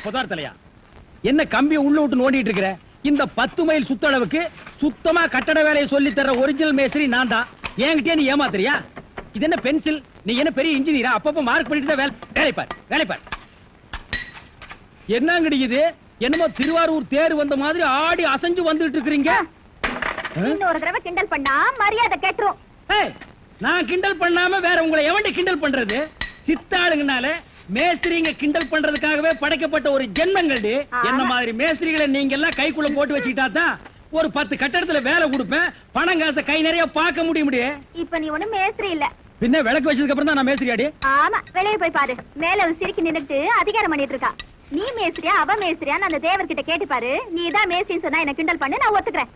புதார் தலையா, என்ன கம்பியை உள்ள விட்டு நோண்டிட்டு இருக்கிற? இந்த 10 மைல் சுத்தளவுக்கு சுத்தமா கட்டட வேலையை சொல்லி தர ஒரிஜினல் மேஸ்திரி நான் தான். என்கிட்ட நீ ஏமாத்துறியா? இது என்ன பென்சில்? நீ என்ன பெரிய இன்ஜினியரா? அப்பப்ப மார்க் பண்ணிட்டு தான் வேலை பார். என்ன கிடைக்குது? என்னமோ திருவாரூர் தேர் வந்த மாதிரி ஆடி அசைஞ்சு வந்துட்டு இருக்கீங்க. இன்னொரு தடவை கிண்டல் பண்ணா மரியாதை கேட்டுரும். நான் கிண்டல் பண்ணாம வேற உங்களை எவன்டி கிண்டல் பண்றது? சித்தாளுங்கனால மேஸ்திரிங்க கிண்டல் பண்றதுக்காகவே படைக்கப்பட்ட ஒரு ஜென்மங்கள். என்ன மாதிரி மேஸ்திரிகளை நீங்க எல்லாம் கைக்குள்ள போட்டு வச்சுக்கிட்டா தான் ஒரு 10 கட்டடத்துல வேலை கொடுப்பேன், பணம் காசை கை நிறைய பார்க்க முடியும். இப்ப நீ ஒண்ணு மேஸ்திரி இல்ல. பின்ன விளக்கு வச்சதுக்கு அப்புறம் தான் நான் மேஸ்திரியாடி. ஆமா, வெளியே போய் பாரு. மேல சிரிக்கி நின்னுட்டு அதிகாரம் பண்ணிட்டு இருக்கா. நீ மேஸ்திரியா அவ மேஸ்திரியா அந்த தேவர்கிட்ட கேட்டு பாரு. நீ தான் மேஸ்திரின்னு சொன்னா என்ன கிண்டல் பண்ணு, நான் ஒத்துக்கிறேன்.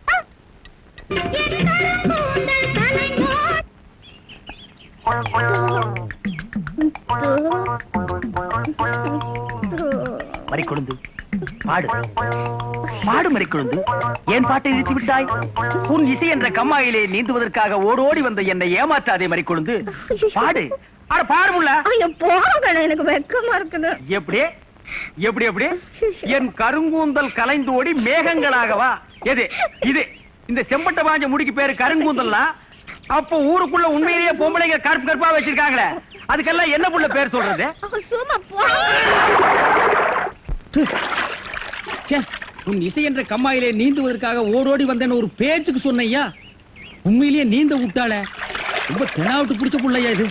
மறிக்கொழுந்து பாடு பாடு மறிக்கொழுந்து, ஏன் பாட்டை நிறுத்தி விட்டாய்? உன் இசை என்ற கம்மாயிலே நீந்துவதற்காக ஓடோடி வந்த என்னை ஏமாற்றாதே மறிக்கொழுந்து, பாடு. அட பாடு முல்ல. எனக்கு வெக்கமா இருக்குது. எப்படி எப்படி எப்படி? என் கருங்கூந்தல் கலைந்து ஓடி மேகங்களாகவா? எது இது? இந்த செம்பட்ட பாஞ்ச முடிக்கு பேரு கருங்கூந்தல்னா அப்போ ஊருக்குள்ள உண்மையிலேயே பொம்பளைங்க கருப்பு கருப்பா வச்சிருக்காங்களே, அதுக்கெல்லாம் என்ன புள்ள பேர் சொல்றது? உன் இசை என்ற கம்மாயிலே நீந்துவதற்காக ஓடோடி வந்தேன்னு ஒரு பேச்சுக்கு சொன்னையா, உண்மையிலேயே நீந்த விட்டாள. ரொம்ப தெனாவிட்டு பிடிச்ச புள்ளையா இது.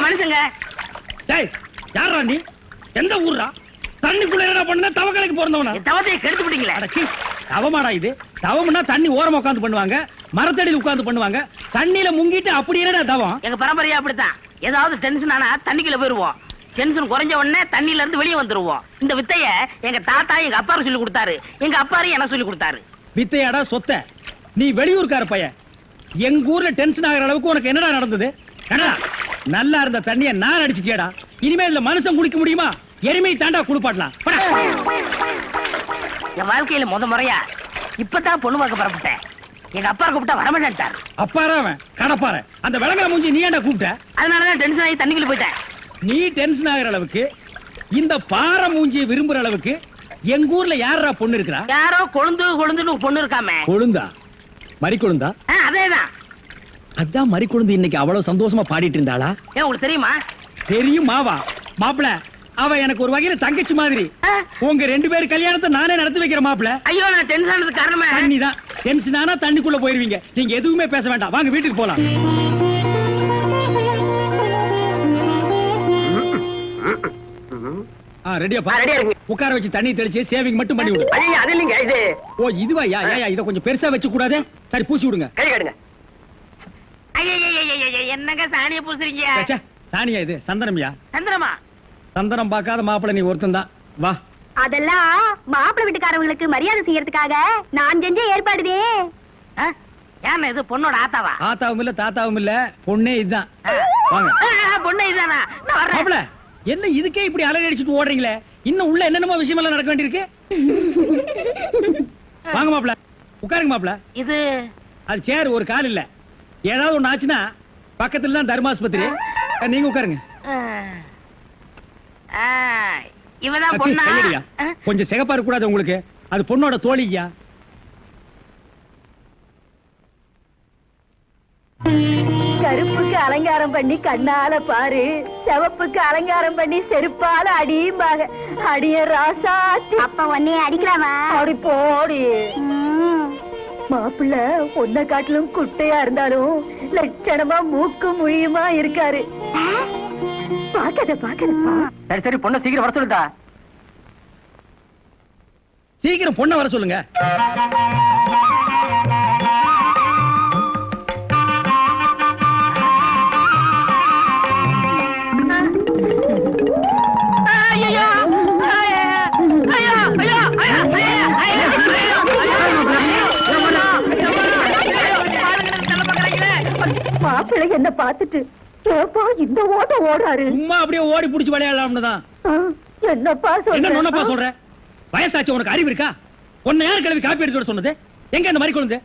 மனுஷங்க யாரா நீ? எந்த ஊர்ரா? தண்ணிக்குள்ள என்ன பண்ண? தவக்கலைக்கு பிறந்தவனா? தவத்தையை கெடுத்து விட்டீங்களா? தவமாடா இது? தவம்னா தண்ணி ஓரமா உட்கார்ந்து பண்ணுவாங்க, மரத்தடியில் உட்கார்ந்து பண்ணுவாங்க. தண்ணியில முங்கிட்டு அப்படி என்னடா தவம்? எங்க பரம்பரையா அப்படித்தான். ஏதாவது டென்ஷன் ஆனா தண்ணிக்குள்ள போயிருவோம். டென்ஷன் குறைஞ்ச உடனே தண்ணியில இருந்து வெளியே வந்துருவோம். இந்த வித்தைய எங்க தாத்தா எங்க அப்பாரு சொல்லி கொடுத்தாரு, எங்க அப்பாரு எனக்கு சொல்லி கொடுத்தாரு. வித்தையாடா சொத்த? நீ வெளியூர்கார பையன். எங்க ஊர்ல டென்ஷன் ஆகிற அளவுக்கு உனக்கு என்னடா நடந்தது? நல்லா இருந்த தண்ணிய நான் அடிச்சுட்டியடா. இனிமேல் மனுஷன் குடிக்க முடியுமா? எருமை தாண்டா குளிப்பாட்டலாம். என் வாழ்க்கையில முறையா இப்பதான் பொண்ணு பார்க்க புறப்பட்டேன். எங்க அப்பா கூப்பிட்டா வரமாட்டேன். அப்பாராவன் கடப்பார அந்த விளங்கர மூஞ்சி நீ ஏன்டா கூப்பிட்ட? அதனாலதான் டென்ஷன் ஆகி தண்ணிக்குள்ள போயிட்டேன். நீ டென்ஷன் ஆகிற அளவுக்கு இந்த பாறை மூஞ்சியை விரும்புற அளவுக்கு எங்க ஊர்ல யாரா பொண்ணு இருக்கிறா? யாரோ கொழுந்துன்னு பொண்ணு இருக்காமே. கொழுந்தா? மறிக்கொழுந்தா? அதேதான். அதான் மறிக்கொழுந்து இன்னைக்கு அவ்வளவு சந்தோஷமா பாடிட்டு இருந்தாளா? ஏன் உங்களுக்கு தெரியுமா? தெரியும் மாவா. மாப்பிள அவ எனக்கு ஒரு வகையில தங்கச்சி மாதிரி. உங்க 2 பேர் கல்யாணத்தை நானே நடத்தி வைக்கிற மாப்பிள. ஐயோ, நான் டென்ஷன் ஆனதுக்கு காரணமே தண்ணி தான். டென்ஷன் ஆனா தண்ணிக்குள்ள போயிருவீங்க. நீங்க எதுவுமே பேச வேண்டாம், வாங்க வீட்டுக்கு போலாம். ரெடியா உட்கார வச்சு தண்ணி தெளிச்சு சேவிங் மட்டும் பண்ணி விடு. அது இல்லைங்க இது. ஓ இதுவா? இத கொஞ்சம் பெருசா வச்சு கூடாதே. சரி பூசி விடுங்க. கை காட்டுங்க. என்னங்க சாணிய பூசுறீங்க? சாணியா இது? சந்தனம்யா. சந்தனமா? சந்தனம் பார்க்காத மாப்பிள நீ ஒருத்தன் தான். வா. அதெல்லாம் மாப்பிள வீட்டுக்காரங்களுக்கு மரியாதை செய்யறதுக்காக நான் செஞ்ச ஏற்பாடுதே. ஏன் இது பொண்ணோட ஆத்தாவா? ஆத்தாவும் இல்ல தாத்தாவும் இல்ல, பொண்ணே இதுதான். வாங்க. பொண்ணே இதுதானா? மாப்பிள என்ன இதுக்கே இப்படி அலறி அடிச்சுட்டு ஓடுறீங்களே? இன்னும் உள்ள என்னென்னமோ விஷயம் எல்லாம் நடக்க வேண்டியிருக்கு. வாங்க மாப்பிள, உட்காருங்க மாப்பிள. இது அது சேர் ஒரு கால் இல்ல. ஏதாவது ஒண்ணு ஆச்சுன்னா பக்கத்துல தான் தர்மாஸ்பத்திரி. நீங்க உட்காருங்க. இவதான் பொண்ணா? கொஞ்சம் சிகப்பா இருக்க கூடாது உங்களுக்கு? அது பொண்ணோட தோழியா? கருப்புக்கு அலங்காரம் பண்ணி கண்ணால பாரு, சிவப்புக்கு அலங்காரம் பண்ணி செருப்பால அடியும்பாக. அடிய ராசாத்தி. அப்ப உன்னை அடிக்கலாமா? அடி போடி. மாப்பிள்ள ஒன்ன காட்டிலும் குட்டையா இருந்தாலும் லட்சணமா மூக்கு முழியுமா இருக்காரு. பாக்கத. சரி சரி, பொண்ணை சீக்கிரம் வர சொல்லுடா. சீக்கிரம் பொண்ணை வர சொல்லுங்க. என்ன பார்த்துட்டு ஏப்பா இந்த ஓட்டம் ஓடுறாரு? சும்மா அப்படியே ஓடி புடிச்சு விளையாடலாம்னு தான். ஆ, என்னப்பா என்ன நொன்னப்பா சொல்ற? சொல்ற? வயசாச்சு, உனக்கு அறிவு இருக்கா? உன்னை யார் கிளவி காப்பி எடுத்து வர சொன்னது? எங்க இந்த மாதிரி கொழுந்து?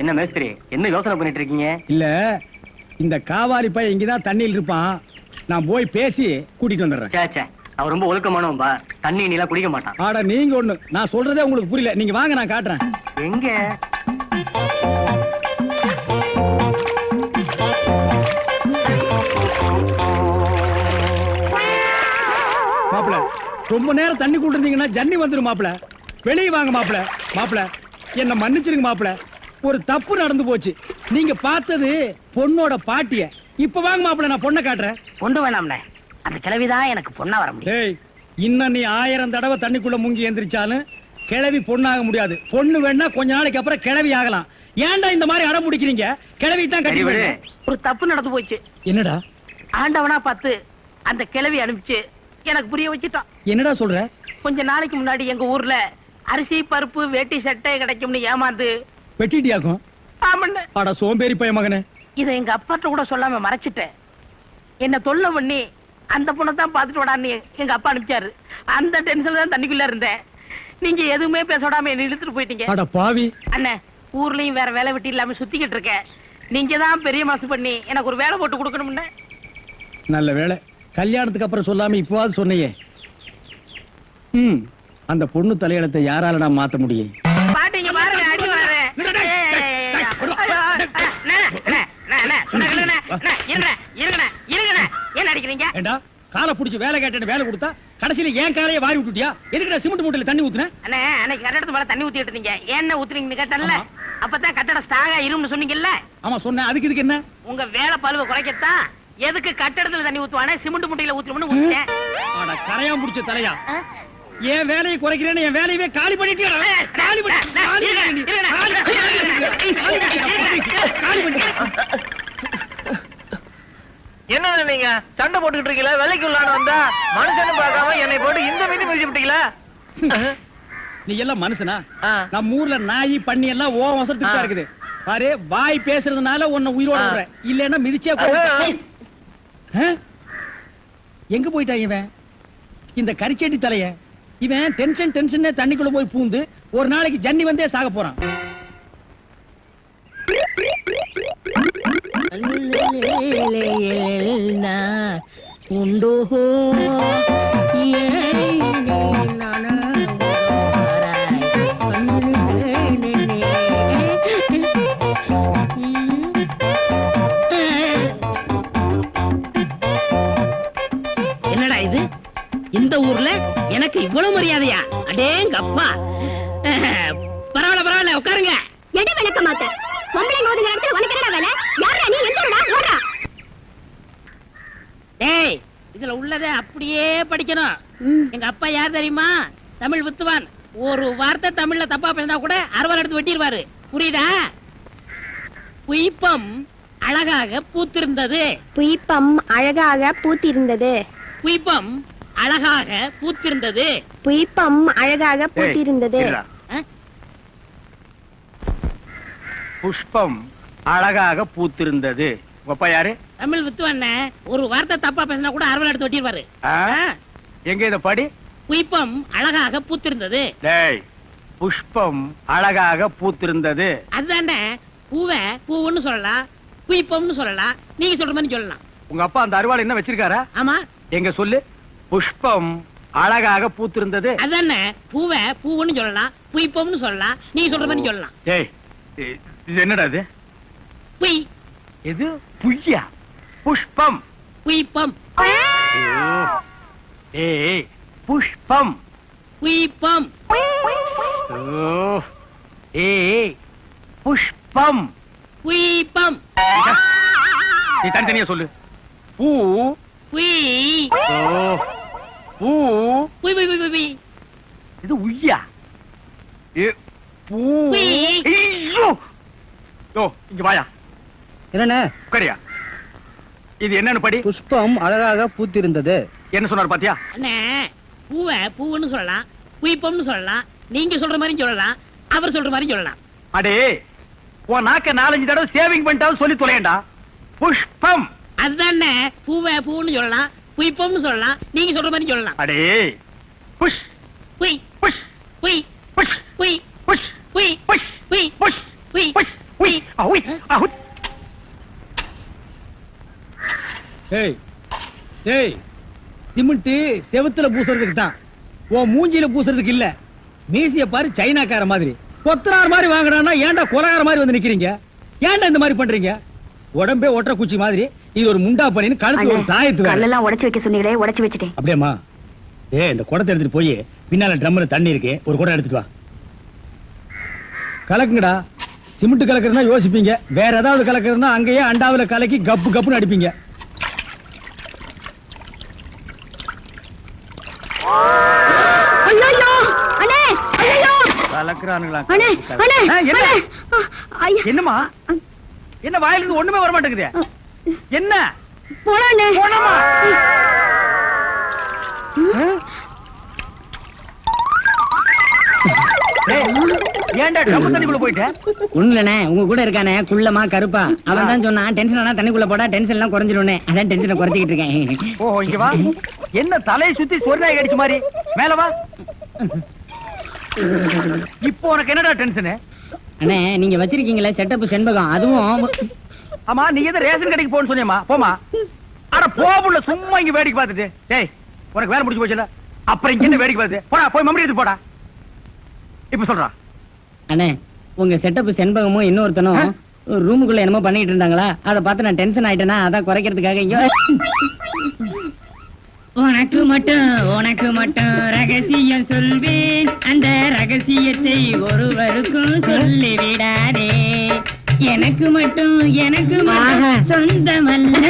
என்ன மேஸ்திரி, என்ன யோசனை பண்ணிட்டு இருக்கீங்க? இல்ல, இந்த காவாலி பையன் இங்கதான் தண்ணியில் இருப்பான். நான் போய் பேசி கூட்டிட்டு வந்துடுறேன். சேச்சே, அவர் ரொம்ப ஒழுக்கமானவன்பா. தண்ணி நீலாம் குடிக்க மாட்டான். ஆடா நீங்க ஒண்ணு, நான் சொல்றதே உங்களுக்கு புரியல. நீங்க வாங்க, நான் காட்டுறேன். எங்க? மாப்பிள, ரொம்ப நேரம் தண்ணி கூட்டிருந்தீங்கன்னா ஜன்னி வந்துரும் மாப்பிள. வெளியே வாங்க மாப்பிள. மாப்பிள, என்ன மன்னிச்சிருங்க மாப்பிள. ஒரு தப்பு நடந்து போச்சு. நீங்க பார்த்தது பொண்ணோட பாட்டிய. இப்ப வாங்க மாப்பிள, நான் பொண்ணை காட்டுறேன். கொண்டு வேணாம்ல, அந்த கிழவிதான் எனக்கு பொண்ணா வர முடியும். டேய், இன்னும் நீ 1000 தடவை தண்ணிக்குள்ள முங்கி எந்திரிச்சாலும் கிழவி பொண்ணாக முடியாது. பொண்ணு வேணா கொஞ்ச நாளைக்கு அப்புறம் கிழவி ஆகலாம். ஏன்டா இந்த மாதிரி அடம் பிடிக்கிறீங்க? கிழவி தான் கட்டி விடு. ஒரு தப்பு நடந்து போச்சு. என்னடா ஆண்டவனா பார்த்து அந்த கிழவி அனுப்பிச்சு எனக்கு புரிய வச்சுட்டான். என்னடா சொல்ற? கொஞ்ச நாளைக்கு முன்னாடி எங்க ஊர்ல அரிசி பருப்பு வேட்டி சட்டை கிடைக்கும்னு ஏமாந்து வெட்டிட்டியாக்கும். ஆமண்ண. அட சோம்பேறி பைய மகனே. இதை எங்க அப்பாட்ட கூட சொல்லாம மறைச்சிட்டேன். என்ன தொல்லை பண்ணி அந்த பொண்ணை தான் பாத்துட்டு விடான்னு எங்க அப்பா அனுப்பிச்சாரு. அந்த டென்ஷன்ல தான் தண்ணிக்குள்ள இருந்தேன். நீங்க எதுவுமே பேச விடாம என்ன இழுத்துட்டு போயிட்டீங்க. அட பாவி. அண்ணே, ஊர்லயும் வேற வேலை வெட்டி இல்லாம சுத்திக்கிட்டு இருக்கேன். நீங்க தான் பெரிய மனசு பண்ணி எனக்கு ஒரு வேலை போட்டு கொடுக்கணும்னு. நல்ல வேளை, கல்யாணத்துக்கு அப்புறம் சொல்லாம இப்பவாது சொன்னையே. அந்த பொண்ணு தலையெழுத்தை யாரால நான் மாத்த முடியும்? பாட்டீங்க பாருங்க, அடி வர. என்ன அடிக்கிறீங்க? ஏண்டா, காலை புடிச்சு வேலை கேட்டேன்னு வேலை கொடுத்தா கடைசியில ஏன் காலையை வாரி விட்டுட்டியா? எதுக்குடா சிமெண்ட் மூட்டையில தண்ணி ஊத்துன? அண்ணே, அன்னைக்கு கட்டடத்து மேல தண்ணி ஊத்திட்டு இருந்தீங்க. என்ன ஊத்துறீங்கன்னு கேட்டல. அப்பதான் கட்டடம் ஸ்ட்ராங்கா இரும்னு சொன்னீங்கல்ல. ஆமா சொன்னேன். அதுக்கு இதுக்கு என்ன? உங்க வேலை பழுவ குறைக்கத்தான் எதுக்கு கட்டடத்துல தண்ணி ஊத்துவானே சிமெண்ட் மூட்டையில ஊத்துறோம்னு ஊத்திட்டேன். ஆட கரையான் புடிச்ச தலையா. என் வேலையை குறைக்கிறேன்னு என் வேலையவே காலி பண்ணிட்டியா? காலி பண்ணி. என்ன நீங்க சண்டை போட்டுக்கிட்டு இருக்கீங்களா? வேலைக்கு உள்ளான வந்தா மனுஷன்னு பார்க்காம என்னை போட்டு இந்த மீன் மிதிச்சு விட்டீங்களா? நீ எல்லாம் மனுஷனா? ஆ. நம்ம ஊர்ல நாய் பண்ணி எல்லாம் ஓ வசத்துக்கு தான் இருக்குது. பாரு, வாய் பேசுறதுனால உன்னை உயிரோட விடுறேன். இல்லன்னா மிதிச்சே கொல்லுவேன். எங்க போயிட்டான் இவன்? இந்த கரிச்சேட்டி தலைய. இவன் டென்ஷன் தண்ணிக்குள்ள போய் பூந்து ஒரு நாளைக்கு ஜன்னி வந்தே சாக போறான். என்னடா இது? இந்த ஊர்ல எனக்கு இவ்வளவு மரியாதையா? அடேங்க அப்பா. பரவாயில்ல, உட்காருங்க. எடி விளக்க மாட்டேன். பொம்பளை மோதுங்க இடத்துல உனக்கு என்னடா வேலை? யாரா நீ? எங்கடா ஓடுறா? டேய், இதுல உள்ளத அப்படியே படிக்கணும். எங்க அப்பா யார் தெரியுமா? தமிழ் வித்துவான். ஒரு வார்த்தை தமிழ்ல தப்பா பேசினா கூட அறுவாள் எடுத்து வெட்டிடுவாரு. புரியுதா? புய்பம் அழகாக பூத்திருந்தது. புய்பம் அழகாக பூத்திருந்தது. புய்பம் அழகாக பூத்திருந்தது. புய்பம் அழகாக பூத்திருந்தது. புஷ்பம் அழகாக பூத்திருந்தது. அப்பா யாரு? தமிழ் வித்துவான். ஒரு வார்த்தை தப்பா பேசினா கூட அறுவாள் எடுத்து வெட்டிடுவாரு. எங்க இத படி? புய்பம் அழகாக பூத்திருந்தது. டேய், புஷ்பம் அழகாக பூத்திருந்தது. அதுதானே, பூவை பூவுன்னு சொல்லலாம், புய்பம்னு சொல்லலாம். நீங்க சொல்ற மாதிரி சொல்லலாம். உங்க அப்பா அந்த அருவாள் என்ன வச்சிருக்காரா? ஆமா. எங்க சொல்லு. புஷ்பம் அழகாக பூத்திருந்தது. அதானே, பூவை பூவுன்னு சொல்லலாம், புய்பம்னு சொல்லலாம். நீங்க சொல்ற மாதிரி சொல்லலாம். டேய், இது என்னடா இது? புய். எது? புய்யா? புஷ்பம். புய்பம். ஏய், புஷ்பம். புய்பம். ஏய், புஷ்பம். புய்பம். நீ தனித்தனியா சொல்லு. பூ. புய். பூ. புய் புய் புய் புய். இது உய்யா? பூ. ஐயோ! யோ, இங்க வாயா. என்னண்ணே? உட்காரியா. இது என்னன்னு படி. புஷ்பம் அழகாக பூத்திருந்தது. என்ன சொன்னார் பாத்தியா? அண்ணே, பூவை பூவுன்னு சொல்லலாம், புய்பம்னு சொல்லலாம். நீங்க சொல்ற மாதிரி சொல்லலாம், அவர் சொல்ற மாதிரி சொல்லலாம். அடே, உன் நாக்க 4-5 தடவை சேவிங் பண்ணிட்டாலும் சொல்லி தொலையண்டா. புஷ்பம். அதுதானே பூவை பூன்னு சொல்லலாம், புய்ப்பம்னு சொல்லலாம், நீங்க சொல்ற மாதிரி சொல்லலாம். அடே புஷ் புய் புஷ் புய் புஷ் புய் புஷ் புய் புஷ் புய் புஷ் புய் புஷ் உய் அவுய் அவுய். ஏய் ஏய், சிமெண்ட் செவுத்துல பூசுறதுக்கு தான், ஓ மூஞ்சில பூசுறதுக்கு இல்ல. மீசிய பாரு சைனாக்கார மாதிரி, கொத்தனார் மாதிரி வாங்குறான்னா ஏன்டா கொலகார மாதிரி வந்து நிக்கிறீங்க? ஏன்டா இந்த மாதிரி பண்றீங்க? உடம்பே ஒற்ற குச்சி மாதிரி, இது ஒரு முண்டா பண்ணின்னு கழுத்து ஒரு தாயத்து வேற. கல்லெல்லாம் உடைச்சு வைக்க சொன்னீங்களே, உடைச்சு வச்சுட்டேன். அப்படியேம்மா, இந்த குடத்தை எடுத்துட்டு போய் பின்னால ட்ரம்ல தண்ணி இருக்கு, ஒரு குடம் எடுத்துட்டு வா. கலக்குங்கடா. சிமெண்ட் கலக்குறதுனா யோசிப்பீங்க, வேற ஏதாவது கலக்குறதுனா அங்கேயே அண்டாவுல கலக்கி கப்பு கப்புன்னு அடிப்பீங்க. ஐயோ அண்ணே, ஐயோ கலக்குறானுங்களா? அண்ணே, அண்ணே, ஆ, என்ன? அண்ணே. ஐயா, என்னம்மா? என்ன வாயில இருந்து ஒண்ணுமே வர மாட்டேங்குது? என்ன போடாண்ணே. போனமா? ஏன்டா டப்பு தண்ணிக்குள்ள போயிட்ட? ஒண்ணுலண்ணே, உங்க கூட இருக்கானே குள்ளமா கருப்பா, அவன் தான் சொன்னான் டென்ஷன் ஆனா தண்ணிக்குள்ள போடா டென்ஷன் எல்லாம் குறைஞ்சிரும்னே. அதான் டென்ஷனை குறைச்சிக்கிட்டு இருக்கேன். ஓ இங்க வா. என்ன தலையை சுத்தி சொர்ணாய் அடிச்ச மாதிரி? மேல வா. இப்போ உனக்கு என்னடா டென்ஷனு? அண்ணே, நீங்க வச்சிருக்கீங்களே செட்டப் செண்பகம், அதுவும் ஆமா, நீ எது ரேஷன் கடைக்கு போன்னு சொன்னியம்மா? போமா. அட போபுள்ள, சும்மா இங்க வேடிக்கை பார்த்துட்டு. டேய், உனக்கு வேலை முடிஞ்சு போச்சுல, அப்புறம் இங்க என்ன வேடிக்கை பார்த்து? போடா, போய் மம்மடி எடுத்து போடா. இப்ப சொல்றா. அண்ணே, உங்க செட்டப் செண்பகமும் இன்னொருத்தனும் ரூமுக்குள்ள என்னமோ பண்ணிட்டு இருந்தாங்களா, அதை பார்த்து நான் டென்ஷன் ஆயிட்டேனா, அதான் குறைக்கிறதுக்காக இங்க உனக்கு மட்டும் ரகசியம் சொல்வேன், அந்த ரகசியத்தை ஒருவருக்கும் சொல்லி விடாதே. எனக்கு மட்டும் சொந்தமல்ல.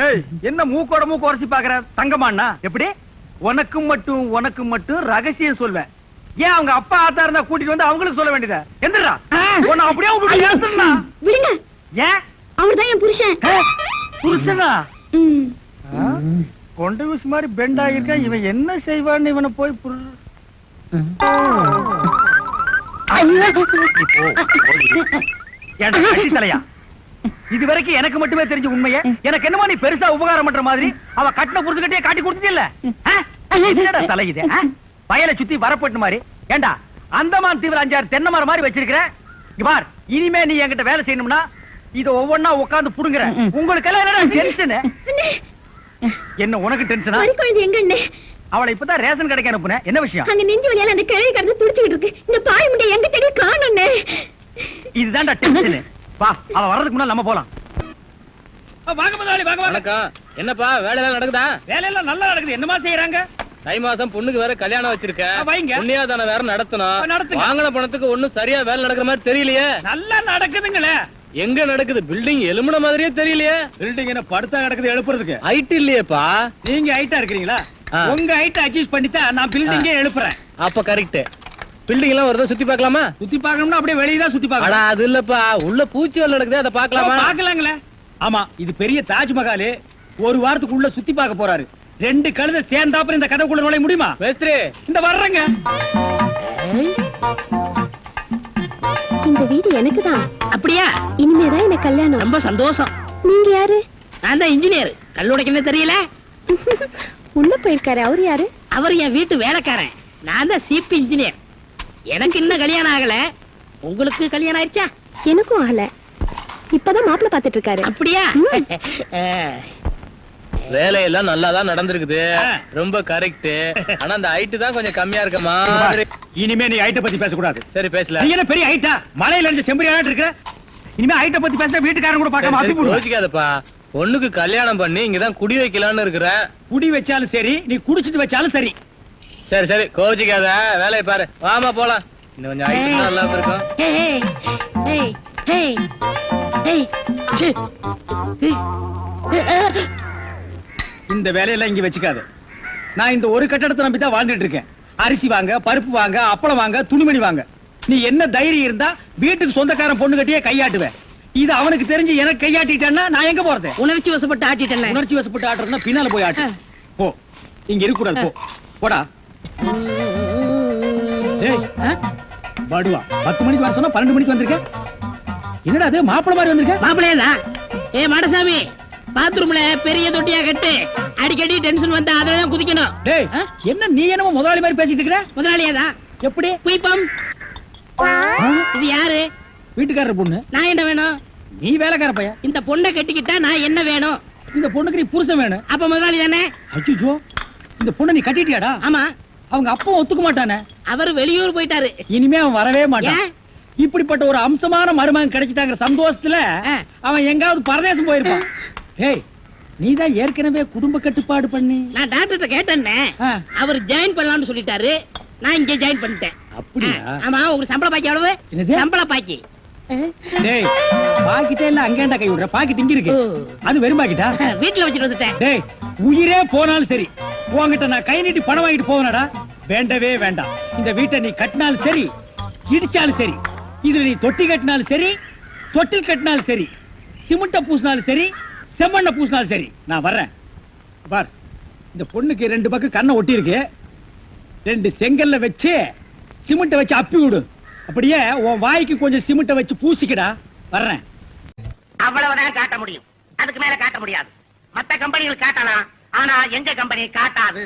ஏய், என்ன மூக்கோட மூக்கு உரசி பாக்குற? தங்கமாண்ணா எப்படி? உனக்கு மட்டும் ரகசியம் சொல்வேன். ஏன் அவங்க அப்பா ஆத்தா இருந்தா கூட்டிட்டு வந்து அவங்களுக்கு சொல்ல வேண்டியதா? எந்திரா, உன்னை அப்படியே விட்டுட்டு ஏத்துறா. விடுங்க, ஏன்? அவர்தான் என் புருஷன். புருஷனா? கொண்ட விஷ் மாதிரி பெண்ட் ஆகிருக்கா. இவன் என்ன செய்வான்னு இவனை போய் தலையா? இது வரைக்கும் எனக்கு மட்டுமே தெரிஞ்ச உண்மையை எனக்கு என்னமோ நீ பெருசா உபகாரம் பண்ற மாதிரி அவ கட்டின புருஷகிட்டே காட்டி கொடுத்தது இல்ல. என்னடா தலை இது? வயலை சுத்தி வரப்பட்டு மாதிரி. ஏண்டா, அந்தமான் தீவிர 5-6 தென்னை மரம் மாதிரி வச்சிருக்கிற. இங்க பார், இனிமே நீ என்கிட்ட வேலை செய்யணும்னா இத ஒவ்வொன்னா உட்கார்ந்து புடுங்குற. உங்களுக்கு எல்லாம் என்னடா டென்ஷன்? என்ன உனக்கு டென்ஷனா? எங்க அவளை இப்பதான் ரேஷன் கடைக்கு அனுப்புனேன். என்ன விஷயம்? அங்க நெஞ்சு வலியால அந்த கிழவி கடந்து துடிச்சிட்டு இருக்கு. இந்த பாய் முண்டை எங்க தேடி காணோம்னே. இதுதான்டா டென்ஷன். வா, அவ வர்றதுக்கு முன்னால நம்ம போலாம். வாங்க முதலாளி, வாங்க வாங்க. வணக்கம். என்னப்பா வேலையெல்லாம் நடக்குதா? வேலையெல்லாம் நல்லா நடக்குது. என்னமா செய்யறாங்க? தை மாசம் பொண்ணுக்கு வேற கல்யாணம் வச்சிருக்கேன். வைங்க. புண்ணியாதானம் வேற நடத்தணும். நடத்துங்க. வாங்கின பணத்துக்கு ஒண்ணும் சரியா வேலை நடக்கிற மாதிரி தெரியலையே. நல்லா நடக்குதுங்களே. எங்க நடக்குது? பில்டிங் எலும்புன மாதிரியே தெரியலையே. பில்டிங் என்ன படுத்தா கிடக்குது எழுப்புறதுக்கு? ஹைட் இல்லையேப்பா. நீங்க ஹைட்டா இருக்கிறீங்களா? உங்க ஹைட் அட்ஜஸ்ட் பண்ணிட்டா நான் பில்டிங்கே எழுப்புறேன். அப்ப கரெக்ட். பில்டிங் எல்லாம் வருதா, சுத்தி பார்க்கலாமா? சுத்தி பார்க்கணும்னா அப்படியே வெளிய தான் சுத்தி பார்க்கணும். அட அது இல்லப்பா, உள்ள பூச்சி வேலை நடக்குது, அதை பார்க்கலாமா? பார்க்கலாங்களே. ஆமா, இது பெரிய தாஜ்மஹால். ஒரு வாரத்துக்குள்ள சுத்தி பார்க்க போறாரு. 2 கழுதை சேர்ந்தாப்புல இந்த கதைக்குள்ள நுழைய முடியுமா? மேஸ்திரி, இந்த வர்றங்க. இந்த வீடு எனக்கு தான். அப்படியா? இனிமேதான் எனக்கு கல்யாணம். ரொம்ப சந்தோஷம். நீங்க யாரு? நான் தான் இன்ஜினியர். கல்லுடைக்கணும் தெரியல? உள்ள போயிருக்காரு. அவரு யாரு? அவர் என் வீட்டு வேலைக்காரன். நான் தான் சிபி இன்ஜினியர். எனக்கு இன்னும் கல்யாணம் ஆகல. உங்களுக்கு கல்யாணம் ஆயிடுச்சா? எனக்கும் ஆகல. இப்பதான் மாப்பிள்ளை பாத்துட்டு இருக்காரு. அப்படியா? வேலையெல்லாம் நல்லா தான் நடந்திருக்குது. ரொம்ப கரெக்ட். ஆனா அந்த ஹைட் தான் கொஞ்சம் கம்மியா இருக்க மாதிரி. இனிமே நீ ஹைட்ட பத்தி பேசக்கூடாது. சரி பேசல. நீ என்ன பெரிய ஹைட்டா? மலையில இருந்து செம்பரியாட்டு இருக்க. இனிமே ஹைட்ட பத்தி பேச வீட்டுக்காரங்க கூட பார்க்காம அப்படி போடுவாங்க. யோசிக்காதப்பா. பொண்ணுக்கு கல்யாணம் பண்ணி இங்கதான் குடி வைக்கலாம்னு இருக்கிறேன். குடி வச்சாலும் சரி, நீ குடிச்சிட்டு வச்சாலும் சரி. சரி சரி, கோச்சிக்காத. வேலையை பாரு. வாமா போலாம். இன்னும் கொஞ்சம் ஹைட் நல்லா இருக்கும். இந்த வேலையெல்லாம் இங்க வச்சுக்காத. நான் இந்த ஒரு கட்டடத்தை நம்பி தான் வாழ்ந்துட்டு இருக்கேன். அரிசி வாங்க, பருப்பு வாங்க, அப்பளம் வாங்க, துணிமணி வாங்க. நீ என்ன தைரியம் இருந்தா வீட்டுக்கு சொந்தக்காரன் பொண்ணு கட்டியே கையாட்டுவேன். இது அவனுக்கு தெரிஞ்சு எனக்கு கையாட்டிட்டேன்னா நான் எங்க போறது? உணர்ச்சி வசப்பட்டு ஆட்டிட்டேன். உணர்ச்சி வசப்பட்டு ஆட்டுறதுன்னா பின்னால போய் ஆட்டு. போ, இங்க இருக்க கூடாது. போ, போடா. ஏய், படுவா 10 மணிக்கு வர சொன்னா 12 மணிக்கு வந்திருக்க. என்னடா அது மாப்பிள மாதிரி வந்திருக்க? மாப்பிள்ளையதான். ஏ மாடசாமி, பாத்ரூம்ல பெரிய தொட்டியா கட்டு. அடிக்கடி டென்ஷன் வந்தா அதுலதான் குதிக்கணும். டேய், என்ன நீ என்னமோ முதலாளி மாதிரி பேசிட்டு இருக்கிற? முதலாளியாதான். எப்படி? குயிப்பம். இது யாரு? வீட்டுக்காரர் பொண்ணு. நான் என்ன வேணும்? நீ வேலைக்கார பையன். இந்த பொண்ணை கட்டிக்கிட்டா நான் என்ன வேணும்? இந்த பொண்ணுக்கு நீ புருஷன் வேணும். அப்ப முதலாளி தானே? அச்சோ, இந்த பொண்ணை நீ கட்டிட்டியாடா? ஆமா. அவங்க அப்பா ஒத்துக்க மாட்டானே. அவர் வெளியூர் போயிட்டாரு. இனிமே அவன் வரவே மாட்டான். ஏன்? இப்படிப்பட்ட ஒரு அம்சமான மருமகன் கிடைச்சிட்டாங்கிற சந்தோஷத்துல அவன் எங்காவது பரதேசம் போயிருப்பான். ஏய், நீதான் ஏற்கனவே குடும்ப கட்டுப்பாடு பண்ணி. நான் டாக்டர்கிட்ட கேட்டேன்னே. ஆ. அவர் ஜாயின் பண்ணலாம்னு சொல்லிட்டாரு. நான் இங்க ஜாயின் பண்ணிட்டேன். அப்படியா? ஆமா. உங்களுக்கு சம்பள பாக்கி எவ்வளவு? என்னது? சம்பள பாக்கி. டேய், பாக்கிட்டே இல்ல அங்கேண்டா கை விடுற. பாக்கிட்டு இங்க இருக்கு. ஓ. அது வெறும் பாக்கிட்டா? வீட்டுல வச்சுட்டு வந்துட்டேன். டேய், உயிரே போனாலும் சரி உன்கிட்ட நான் கை நீட்டி பணம் வாங்கிட்டு போவனடா. வேண்டவே வேண்டாம். இந்த வீட்டை நீ கட்டினாலும் சரி, இடிச்சாலும் சரி, இதுல நீ தொட்டி கட்டினாலும் சரி, தொட்டில் கட்டினாலும் சரி, சிமெண்ட பூசினாலும் சரி, செம்மண்ண பூசினாலும் சரி, நான் வர்றேன். பார், இந்த பொண்ணுக்கு 2 பக்கம் கண்ணை ஒட்டி இருக்கு. 2 செங்கல்ல வச்சு சிமெண்ட வச்சு அப்பி விடு. அப்படியே உன் வாய்க்கு கொஞ்சம் சிமெண்ட வச்சு பூசிக்கடா. வர்றேன். அவ்வளவுதான் காட்ட முடியும். அதுக்கு மேல காட்ட முடியாது. மத்த கம்பெனிகள் காட்டலாம், ஆனா எங்க கம்பெனி காட்டாது.